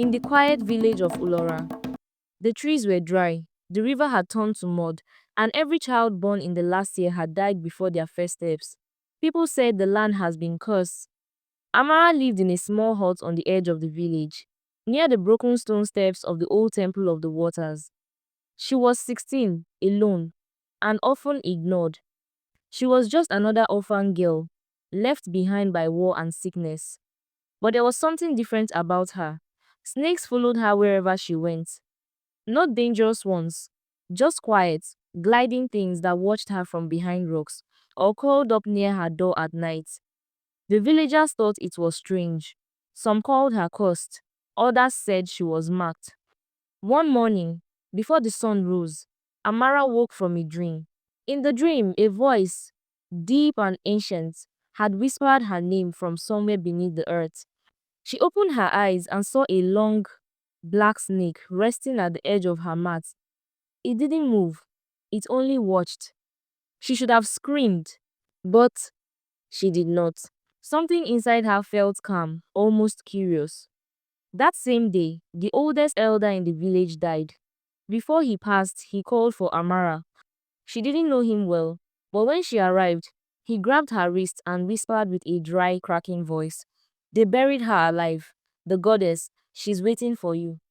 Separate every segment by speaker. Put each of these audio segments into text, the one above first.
Speaker 1: In the quiet village of Ulora, the trees were dry, the river had turned to mud, and every child born in the last year had died before their first steps. People said the land has been cursed. Amara lived in a small hut on the edge of the village, near the broken stone steps of the old temple of the waters. She was 16, alone, and often ignored. She was just another orphan girl, left behind by war and sickness. But there was something different about her. Snakes followed her wherever she went. Not dangerous ones, just quiet, gliding things that watched her from behind rocks or curled up near her door at night. The villagers thought it was strange. Some called her cursed, others said she was marked. One morning, before the sun rose, Amara woke from a dream. In the dream, a voice, deep and ancient, had whispered her name from somewhere beneath the earth. She opened her eyes and saw a long, black snake resting at the edge of her mat. It didn't move, it only watched. She should have screamed, but she did not. Something inside her felt calm, almost curious. That same day, the oldest elder in the village died. Before he passed, he called for Amara. She didn't know him well, but when she arrived, he grabbed her wrist and whispered with a dry, cracking voice, "They buried her alive. The goddess, she's waiting for you."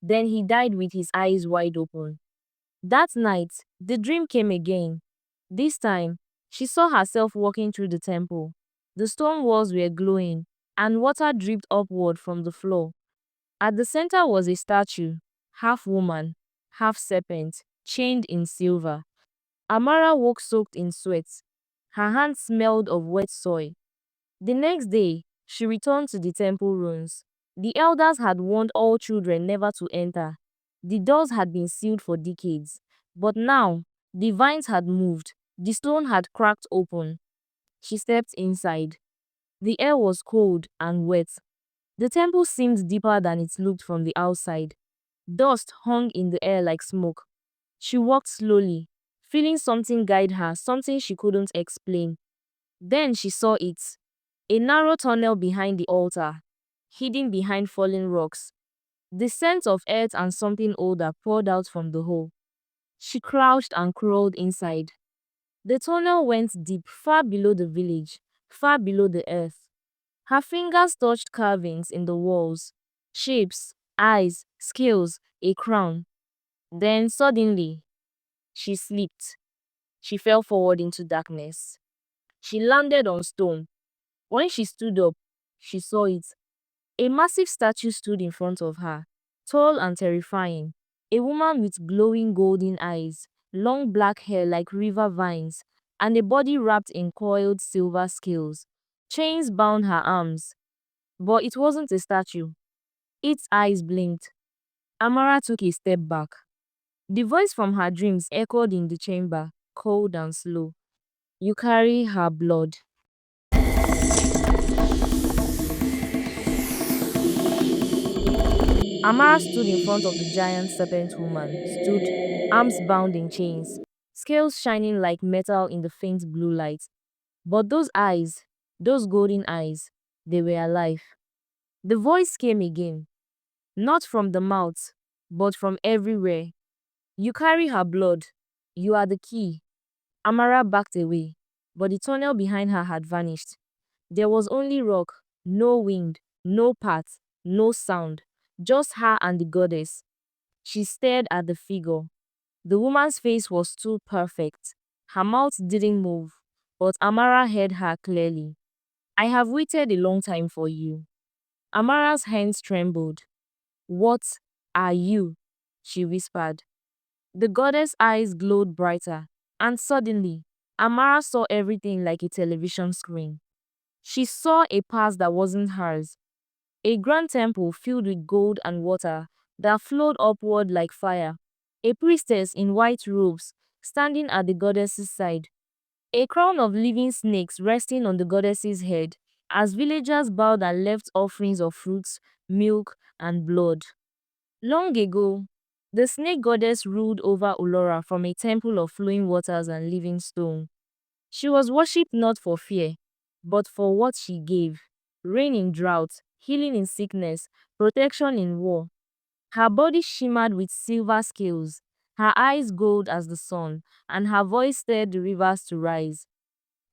Speaker 1: Then he died with his eyes wide open. That night, the dream came again. This time, she saw herself walking through the temple. The stone walls were glowing, and water dripped upward from the floor. At the center was a statue, half woman, half serpent, chained in silver. Amara woke soaked in sweat. Her hands smelled of wet soil. The next day, she returned to the temple ruins. The elders had warned all children never to enter. The doors had been sealed for decades. But now, the vines had moved. The stone had cracked open. She stepped inside. The air was cold and wet. The temple seemed deeper than it looked from the outside. Dust hung in the air like smoke. She walked slowly, feeling something guide her, something she couldn't explain. Then she saw it. A narrow tunnel behind the altar, hidden behind fallen rocks. The scent of earth and something older poured out from the hole. She crouched and crawled inside. The tunnel went deep, far below the village, far below the earth. Her fingers touched carvings in the walls, shapes, eyes, scales, a crown. Then suddenly, she slipped. She fell forward into darkness. She landed on stone. When she stood up, she saw it. A massive statue stood in front of her, tall and terrifying. A woman with glowing golden eyes, long black hair like river vines, and a body wrapped in coiled silver scales. Chains bound her arms. But it wasn't a statue. Its eyes blinked. Amara took a step back. The voice from her dreams echoed in the chamber, cold and slow. "You carry her blood." Amara stood in front of the giant serpent woman, stood, arms bound in chains, scales shining like metal in the faint blue light. But those eyes, those golden eyes, they were alive. The voice came again, not from the mouth, but from everywhere. "You carry her blood. You are the key." Amara backed away, but the tunnel behind her had vanished. There was only rock, no wind, no path, no sound, just her and the goddess. She stared at the figure. The woman's face was too perfect. Her mouth didn't move, but Amara heard her clearly. "I have waited a long time for you." Amara's hands trembled. "What are you?" she whispered. The goddess' eyes glowed brighter, and suddenly, Amara saw everything like a television screen. She saw a past that wasn't hers, a grand temple filled with gold and water that flowed upward like fire, a priestess in white robes standing at the goddess's side, a crown of living snakes resting on the goddess's head as villagers bowed and left offerings of fruits, milk, and blood. Long ago, the snake goddess ruled over Ulora from a temple of flowing waters and living stone. She was worshipped not for fear, but for what she gave: rain in drought, healing in sickness, protection in war. Her body shimmered with silver scales, her eyes gold as the sun, and her voice stirred the rivers to rise.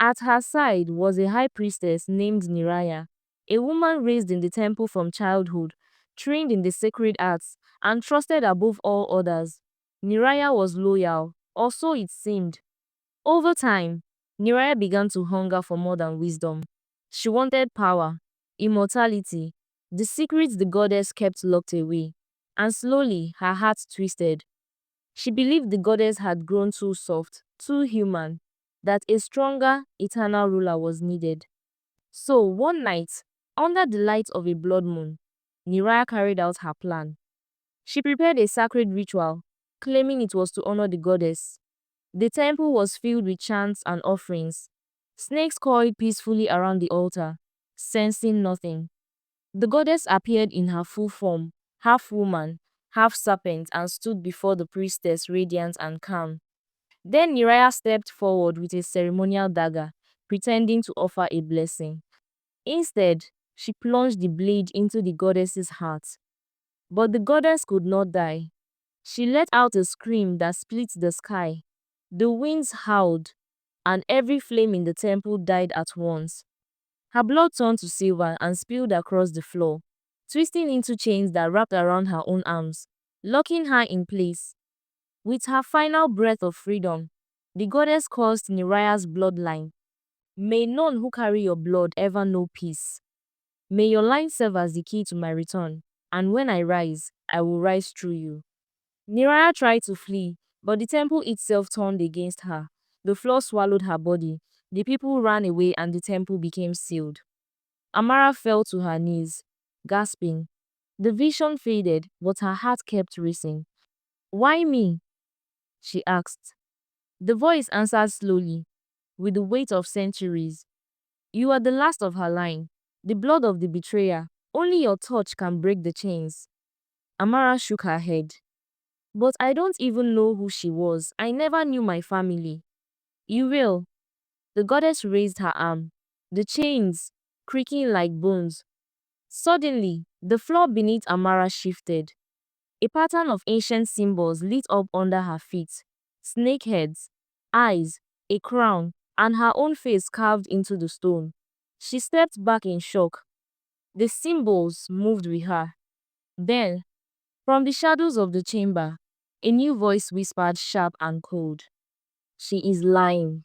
Speaker 1: At her side was a high priestess named Niraya, a woman raised in the temple from childhood, trained in the sacred arts, and trusted above all others. Niraya was loyal, or so it seemed. Over time, Niraya began to hunger for more than wisdom. She wanted power, immortality, the secrets the goddess kept locked away. And slowly, her heart twisted. She believed the goddess had grown too soft, too human, that a stronger, eternal ruler was needed. So, one night, under the light of a blood moon, Niraya carried out her plan. She prepared a sacred ritual, claiming it was to honor the goddess. The temple was filled with chants and offerings. Snakes coiled peacefully around the altar, sensing nothing. The goddess appeared in her full form, half woman, half serpent, and stood before the priestess radiant and calm. Then Niraya stepped forward with a ceremonial dagger, pretending to offer a blessing. Instead, she plunged the blade into the goddess's heart. But the goddess could not die. She let out a scream that split the sky. The winds howled, and every flame in the temple died at once. Her blood turned to silver and spilled across the floor, twisting into chains that wrapped around her own arms, locking her in place. With her final breath of freedom, the goddess cursed Niraya's bloodline. May none who carry your blood ever know peace. May your line serve as the key to my return, and when I rise, I will rise through you. Niraya tried to flee, but the temple itself turned against her. The floor swallowed her body. The people ran away and the temple became sealed. Amara fell to her knees, gasping. The vision faded, but her heart kept racing. Why me? She asked. The voice answered slowly, with the weight of centuries. You are the last of her line, the blood of the betrayer. Only your touch can break the chains. Amara shook her head. But I don't even know who she was. I never knew my family. You will. The goddess raised her arm, the chains creaking like bones. Suddenly, the floor beneath Amara shifted. A pattern of ancient symbols lit up under her feet. Snake heads, eyes, a crown, and her own face carved into the stone. She stepped back in shock. The symbols moved with her. Then, from the shadows of the chamber, a new voice whispered sharp and cold. She is lying.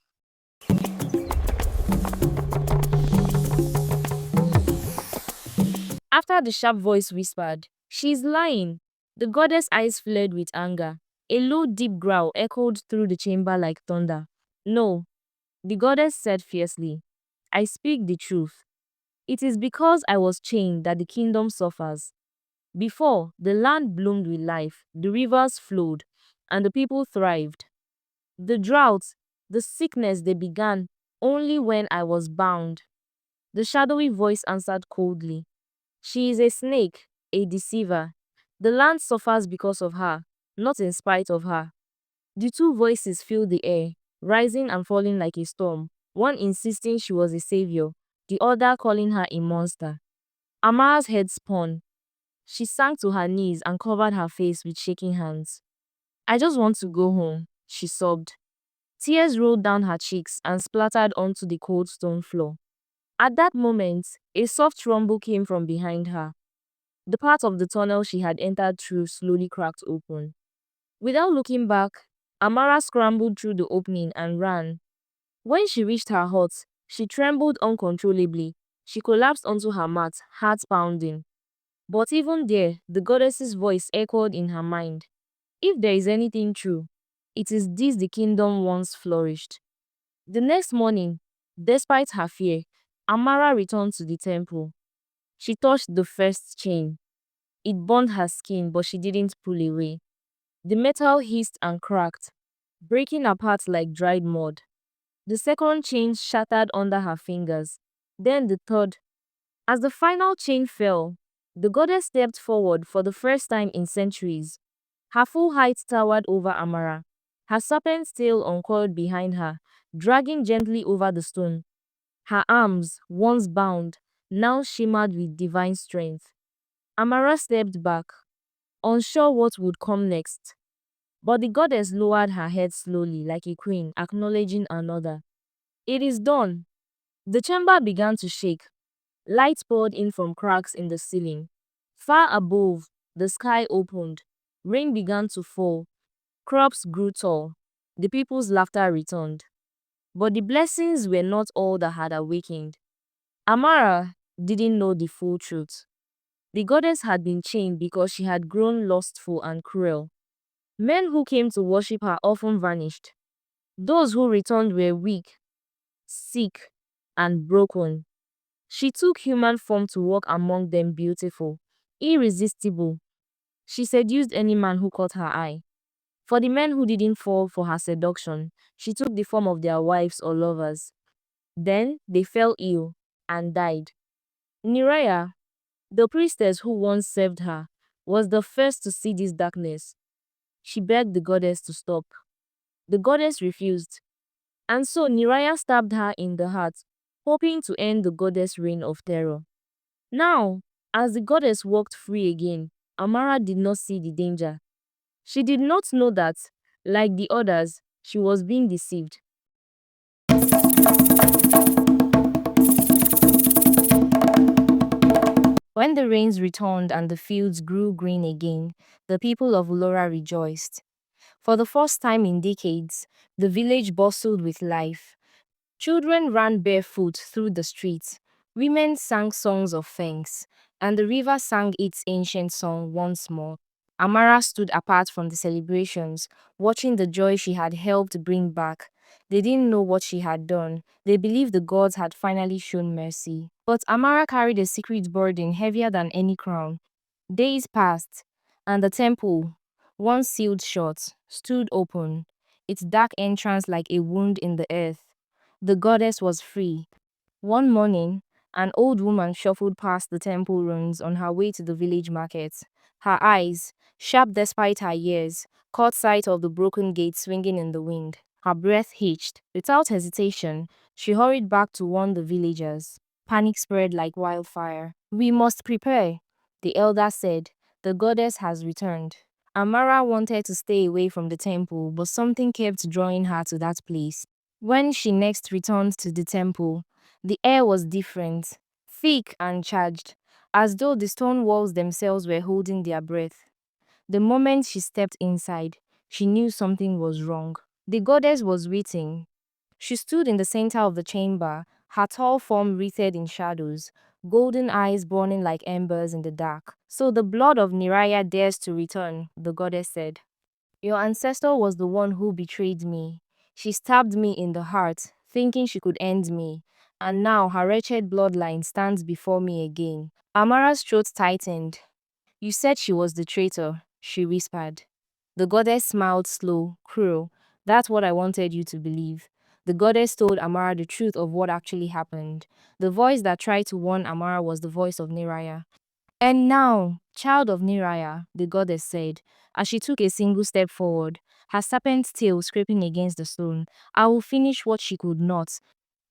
Speaker 1: After the sharp voice whispered, she is lying. The goddess' eyes flared with anger. A low, deep growl echoed through the chamber like thunder. No, the goddess said fiercely. I speak the truth. It is because I was chained that the kingdom suffers. Before, the land bloomed with life, the rivers flowed, and the people thrived. The drought, the sickness they began only when I was bound. The shadowy voice answered coldly. She is a snake, a deceiver. The land suffers because of her, not in spite of her. The two voices filled the air, rising and falling like a storm, one insisting she was a savior, the other calling her a monster. Amara's head spun. She sank to her knees and covered her face with shaking hands. I just want to go home, she sobbed. Tears rolled down her cheeks and splattered onto the cold stone floor. At that moment, a soft rumble came from behind her. The part of the tunnel she had entered through slowly cracked open. Without looking back, Amara scrambled through the opening and ran. When she reached her hut, she trembled uncontrollably. She collapsed onto her mat, heart pounding. But even there, the goddess's voice echoed in her mind. If there is anything true, it is this the kingdom once flourished. The next morning, despite her fear, Amara returned to the temple. She touched the first chain. It burned her skin, but she didn't pull away. The metal hissed and cracked, breaking apart like dried mud. The second chain shattered under her fingers. Then the third. As the final chain fell, the goddess stepped forward for the first time in centuries. Her full height towered over Amara. Her serpent's tail uncoiled behind her, dragging gently over the stone. Her arms, once bound, now shimmered with divine strength. Amara stepped back, unsure what would come next. But the goddess lowered her head slowly, like a queen, acknowledging another. It is done. The chamber began to shake. Light poured in from cracks in the ceiling. Far above, the sky opened. Rain began to fall. Crops grew tall. The people's laughter returned. But the blessings were not all that had awakened. Amara didn't know the full truth. The goddess had been chained because she had grown lustful and cruel. Men who came to worship her often vanished. Those who returned were weak, sick, and broken. She took human form to walk among them, beautiful, irresistible. She seduced any man who caught her eye. For the men who didn't fall for her seduction, she took the form of their wives or lovers. Then they fell ill and died. Niraya, the priestess who once served her, was the first to see this darkness. She begged the goddess to stop. The goddess refused, and so Niraya stabbed her in the heart, hoping to end the goddess' reign of terror. Now, as the goddess walked free again, Amara did not see the danger. She did not know that, like the others, she was being deceived. When the rains returned and the fields grew green again, the people of Ulora rejoiced. For the first time in decades, the village bustled with life. Children ran barefoot through the streets. Women sang songs of thanks, and the river sang its ancient song once more. Amara stood apart from the celebrations, watching the joy she had helped bring back. They didn't know what she had done. They believed the gods had finally shown mercy. But Amara carried a secret burden heavier than any crown. Days passed, and the temple, once sealed shut, stood open, its dark entrance like a wound in the earth. The goddess was free. One morning, an old woman shuffled past the temple ruins on her way to the village market. Her eyes, sharp despite her years, caught sight of the broken gate swinging in the wind. Her breath hitched. Without hesitation, she hurried back to warn the villagers. Panic spread like wildfire. "We must prepare," the elder said. "The goddess has returned." Amara wanted to stay away from the temple, but something kept drawing her to that place. When she next returned to the temple, the air was different, thick and charged, as though the stone walls themselves were holding their breath. The moment she stepped inside, she knew something was wrong. The goddess was waiting. She stood in the center of the chamber, her tall form wreathed in shadows, golden eyes burning like embers in the dark. "So the blood of Niraya dares to return," the goddess said. "Your ancestor was the one who betrayed me. She stabbed me in the heart, thinking she could end me. And now her wretched bloodline stands before me again." Amara's throat tightened. "You said she was the traitor," she whispered. The goddess smiled slow, cruel. "That's what I wanted you to believe." The goddess told Amara the truth of what actually happened. The voice that tried to warn Amara was the voice of Niraya. "And now, child of Niraya," the goddess said, as she took a single step forward, her serpent's tail scraping against the stone, "I will finish what she could not."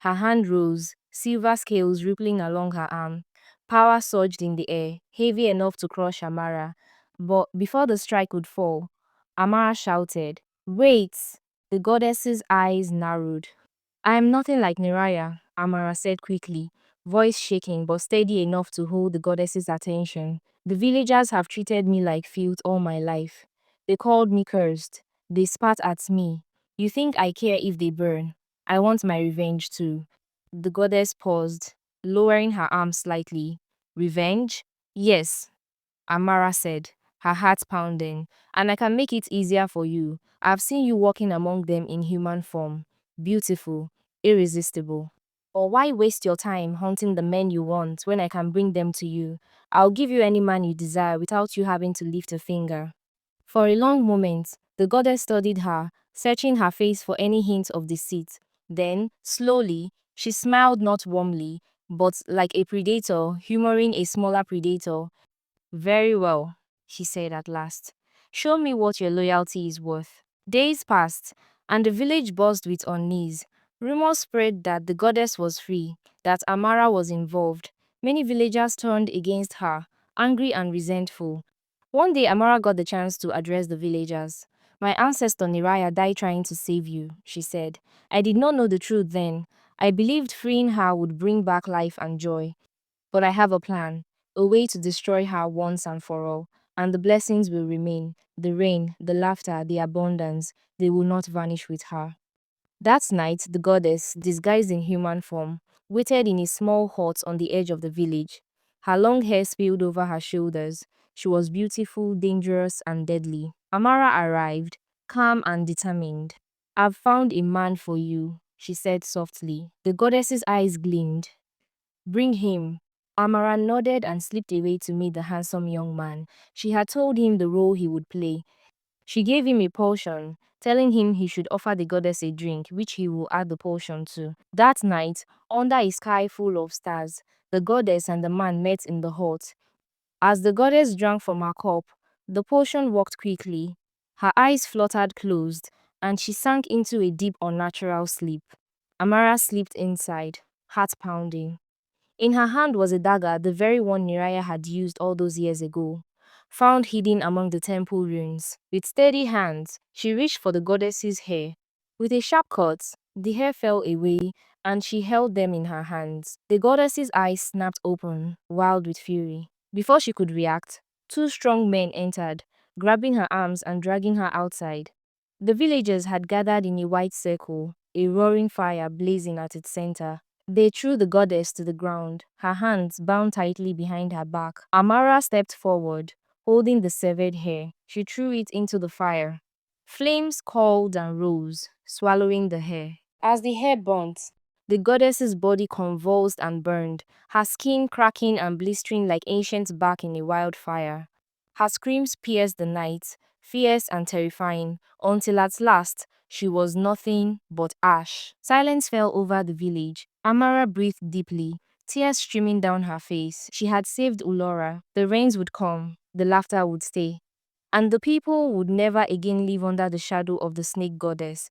Speaker 1: Her hand rose, silver scales rippling along her arm. Power surged in the air, heavy enough to crush Amara. But before the strike could fall, Amara shouted, "Wait!" The goddess's eyes narrowed. "I am nothing like Niraya," Amara said quickly, voice shaking but steady enough to hold the goddess's attention. "The villagers have treated me like filth all my life. They called me cursed. They spat at me. You think I care if they burn? I want my revenge too." The goddess paused, lowering her arm slightly. "Revenge? Yes," Amara said, her heart pounding. "And I can make it easier for you. I've seen you walking among them in human form. Beautiful, irresistible. Or why waste your time hunting the men you want when I can bring them to you? I'll give you any man you desire without you having to lift a finger." For a long moment, the goddess studied her, searching her face for any hint of deceit. Then, slowly, she smiled not warmly, but like a predator humoring a smaller predator. "Very well," she said at last. "Show me what your loyalty is worth." Days passed, and the village buzzed with unease. Rumors spread that the goddess was free, that Amara was involved. Many villagers turned against her, angry and resentful. One day, Amara got the chance to address the villagers. My ancestor Niraya died trying to save you, she said. I did not know the truth then. I believed freeing her would bring back life and joy. But I have a plan, a way to destroy her once and for all, and the blessings will remain, the rain, the laughter, the abundance, they will not vanish with her. That night, the goddess, disguised in human form, waited in a small hut on the edge of the village. Her long hair spilled over her shoulders. She was beautiful, dangerous, and deadly. Amara arrived, calm and determined. I've found a man for you, she said softly. The goddess's eyes gleamed. Bring him. Amara nodded and slipped away to meet the handsome young man. She had told him the role he would play. She gave him a potion, telling him he should offer the goddess a drink, which he will add the potion to. That night, under a sky full of stars, the goddess and the man met in the hut. As the goddess drank from her cup, the potion worked quickly. Her eyes fluttered closed, and she sank into a deep, unnatural sleep. Amara slipped inside, heart pounding. In her hand was a dagger, the very one Niraya had used all those years ago, found hidden among the temple ruins. With steady hands, she reached for the goddess's hair. With a sharp cut, the hair fell away, and she held them in her hands. The goddess's eyes snapped open, wild with fury. Before she could react, two strong men entered, grabbing her arms and dragging her outside. The villagers had gathered in a wide circle, a roaring fire blazing at its center. They threw the goddess to the ground, her hands bound tightly behind her back. Amara stepped forward, holding the severed hair. She threw it into the fire. Flames called and rose, swallowing the hair. As the hair burnt, the goddess's body convulsed and burned, her skin cracking and blistering like ancient bark in a wildfire. Her screams pierced the night, fierce and terrifying, until at last she was nothing but ash. Silence fell over the village. Amara breathed deeply, tears streaming down her face. She had saved Ulora. The rains would come, the laughter would stay, and the people would never again live under the shadow of the snake goddess.